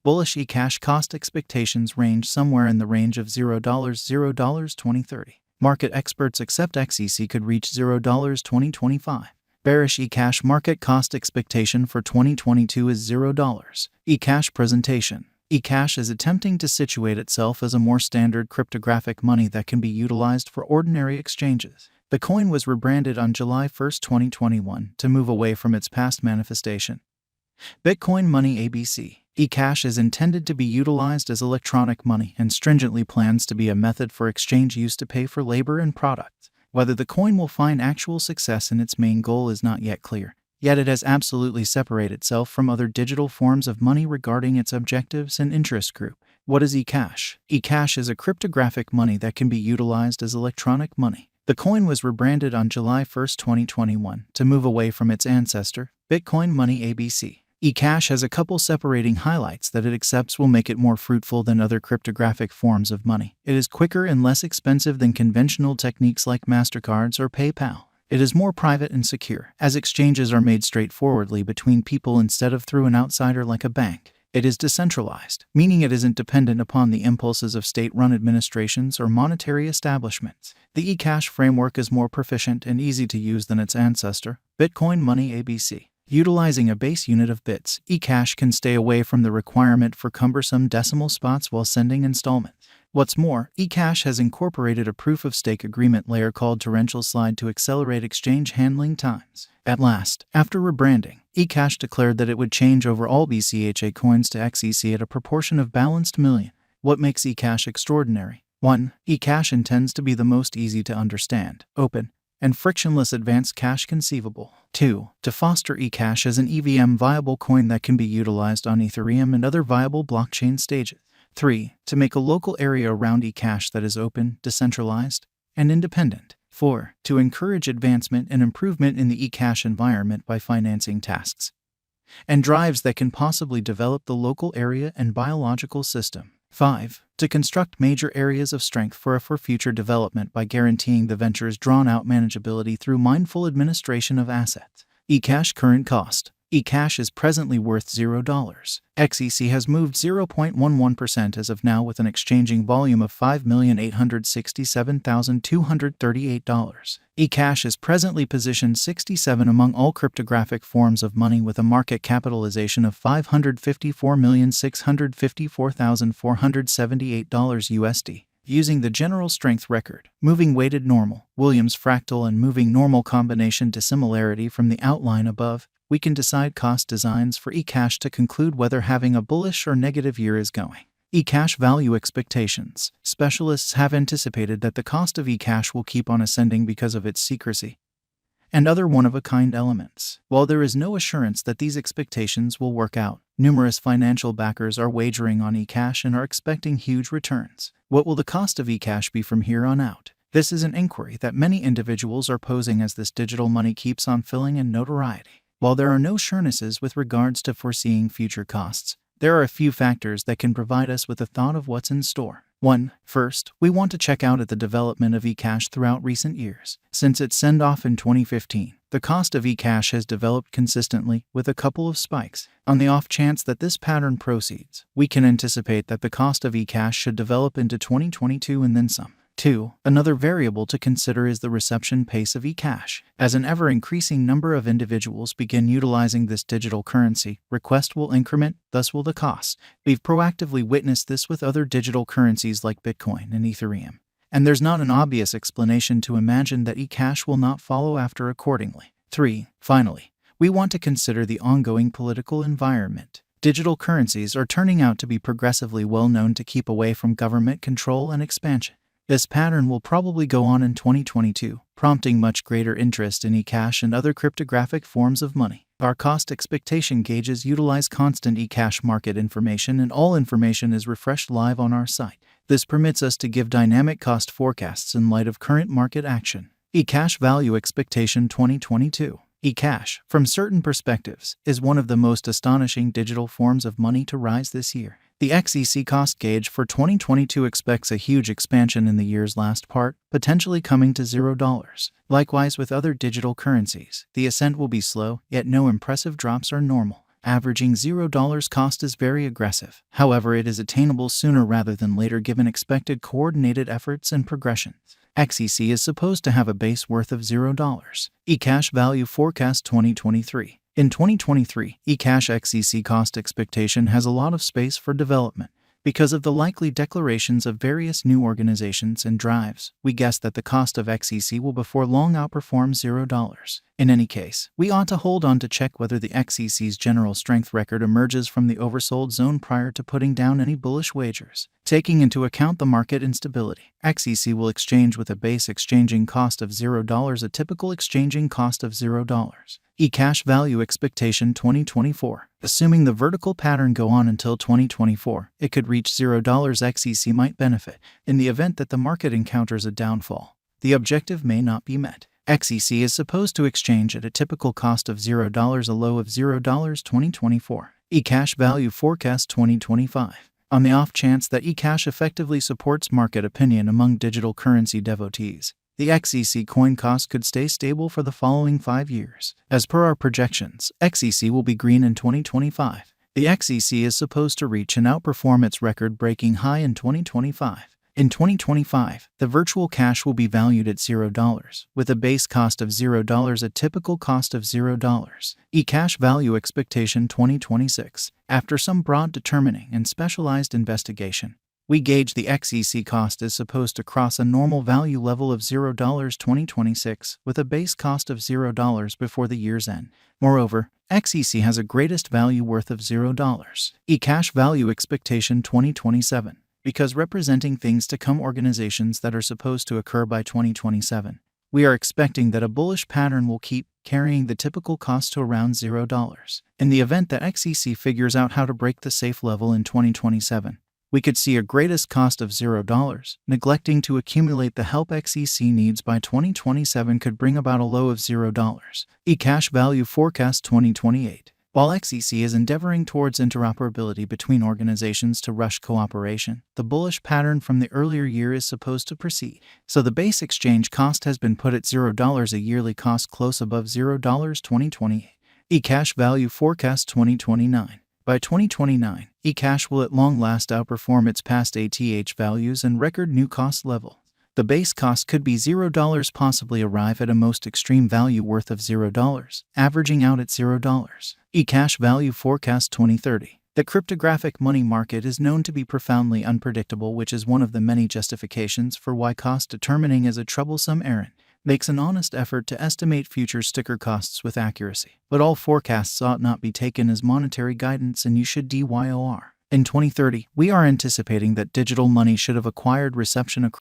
Bullish eCash cost expectations range somewhere in the range of $0 2030. Market experts accept XEC could reach $0 2025. Bearish eCash market cost expectation for 2022 is $0. eCash presentation. eCash is attempting to situate itself as a more standard cryptographic money that can be utilized for ordinary exchanges. The coin was rebranded on July 1, 2021 to move away from its past manifestation. Bitcoin Money ABC. eCash is intended to be utilized as electronic money and stringently plans to be a method for exchange used to pay for labor and products. Whether the coin will find actual success in its main goal is not yet clear, yet it has absolutely separated itself from other digital forms of money regarding its objectives and interest group. What is eCash? eCash is a cryptographic money that can be utilized as electronic money. The coin was rebranded on July 1, 2021 to move away from its ancestor, Bitcoin Money ABC. eCash has a couple separating highlights that it accepts will make it more fruitful than other cryptographic forms of money. It is quicker and less expensive than conventional techniques like MasterCards or PayPal. It is more private and secure, as exchanges are made straightforwardly between people instead of through an outsider like a bank. It is decentralized, meaning it isn't dependent upon the impulses of state-run administrations or monetary establishments. The eCash framework is more proficient and easy to use than its ancestor, Bitcoin Money ABC. Utilizing a base unit of bits, eCash can stay away from the requirement for cumbersome decimal spots while sending installments. What's more, eCash has incorporated a proof-of-stake agreement layer called Torrential Slide to accelerate exchange handling times. At last, after rebranding, eCash declared that it would change over all BCHA coins to XEC at a proportion of balanced million. What makes eCash extraordinary? 1. eCash intends to be the most easy to understand, open, and frictionless advanced cash conceivable. 2. To foster eCash as an EVM-viable coin that can be utilized on Ethereum and other viable blockchain stages. 3. To make a local area around eCash that is open, decentralized, and independent. 4. To encourage advancement and improvement in the eCash environment by financing tasks and drives that can possibly develop the local area and biological system. 5. To construct major areas of strength for future development by guaranteeing the venture's drawn-out manageability through mindful administration of assets. eCash current cost. eCash is presently worth $0. XEC has moved 0.11% as of now with an exchanging volume of $5,867,238. eCash is presently positioned 67 among all cryptographic forms of money with a market capitalization of $554,654,478 USD. Using the general strength record, moving weighted normal, Williams fractal and moving normal combination dissimilarity from the outline above, we can decide cost designs for eCash to conclude whether having a bullish or negative year is going. eCash value expectations. Specialists have anticipated that the cost of eCash will keep on ascending because of its secrecy and other one-of-a-kind elements. While there is no assurance that these expectations will work out, numerous financial backers are wagering on eCash and are expecting huge returns. What will the cost of eCash be from here on out? This is an inquiry that many individuals are posing as this digital money keeps on filling in notoriety. While there are no surenesses with regards to foreseeing future costs, there are a few factors that can provide us with a thought of what's in store. 1. First, we want to check out at the development of eCash throughout recent years. Since its send-off in 2015, the cost of eCash has developed consistently, with a couple of spikes. On the off chance that this pattern proceeds, we can anticipate that the cost of eCash should develop into 2022 and then some. 2. Another variable to consider is the reception pace of eCash. As an ever-increasing number of individuals begin utilizing this digital currency, request will increment, thus will the cost. We've proactively witnessed this with other digital currencies like Bitcoin and Ethereum, and there's not an obvious explanation to imagine that eCash will not follow after accordingly. 3. Finally, we want to consider the ongoing political environment. Digital currencies are turning out to be progressively well known to keep away from government control and expansion. This pattern will probably go on in 2022, prompting much greater interest in eCash and other cryptographic forms of money. Our cost expectation gauges utilize constant eCash market information, and all information is refreshed live on our site. This permits us to give dynamic cost forecasts in light of current market action. eCash value expectation 2022. eCash, from certain perspectives, is one of the most astonishing digital forms of money to rise this year. The XEC cost gauge for 2022 expects a huge expansion in the year's last part, potentially coming to $0. Likewise with other digital currencies, the ascent will be slow, yet no impressive drops are normal. Averaging $0 cost is very aggressive. However, it is attainable sooner rather than later given expected coordinated efforts and progressions. XEC is supposed to have a base worth of $0. eCash Value Forecast 2023. In 2023, eCash XEC cost expectation has a lot of space for development. Because of the likely declarations of various new organizations and drives, we guess that the cost of XEC will before long outperform $0. In any case, we ought to hold on to check whether the XEC's general strength record emerges from the oversold zone prior to putting down any bullish wagers. Taking into account the market instability, XEC will exchange with a base exchanging cost of $0, a typical exchanging cost of $0. eCash Value Expectation 2024. Assuming the vertical pattern go on until 2024, it could reach $0. XEC might benefit. In the event that the market encounters a downfall, the objective may not be met. XEC is supposed to exchange at a typical cost of $0, a low of $0 2024. eCash Value Forecast 2025. On the off chance that eCash effectively supports market opinion among digital currency devotees, the XEC coin cost could stay stable for the following 5 years. As per our projections, XEC will be green in 2025. The XEC is supposed to reach and outperform its record-breaking high in 2025. In 2025, the virtual cash will be valued at $0, with a base cost of $0, a typical cost of $0. eCash Value Expectation 2026. After some broad determining and specialized investigation, we gauge the XEC cost is supposed to cross a normal value level of $0 2026 with a base cost of $0 before the year's end. Moreover, XEC has a greatest value worth of $0. eCash Value Expectation 2027. Because representing things to come organizations that are supposed to occur by 2027, we are expecting that a bullish pattern will keep carrying the typical cost to around $0. In the event that XEC figures out how to break the safe level in 2027, we could see a greatest cost of $0. Neglecting to accumulate the help XEC needs by 2027 could bring about a low of $0. eCash Value Forecast 2028. While XEC is endeavoring towards interoperability between organizations to rush cooperation, the bullish pattern from the earlier year is supposed to proceed. So the base exchange cost has been put at $0, a yearly cost close above $0 2028. eCash Value Forecast 2029. By 2029, eCash will at long last outperform its past ATH values and record new cost level. The base cost could be $0, possibly arrive at a most extreme value worth of $0, averaging out at $0. eCash Value Forecast 2030. The cryptographic money market is known to be profoundly unpredictable, which is one of the many justifications for why cost determining is a troublesome errand. Makes an honest effort to estimate future sticker costs with accuracy. But all forecasts ought not be taken as monetary guidance, and you should DYOR. In 2030, we are anticipating that digital money should have acquired reception across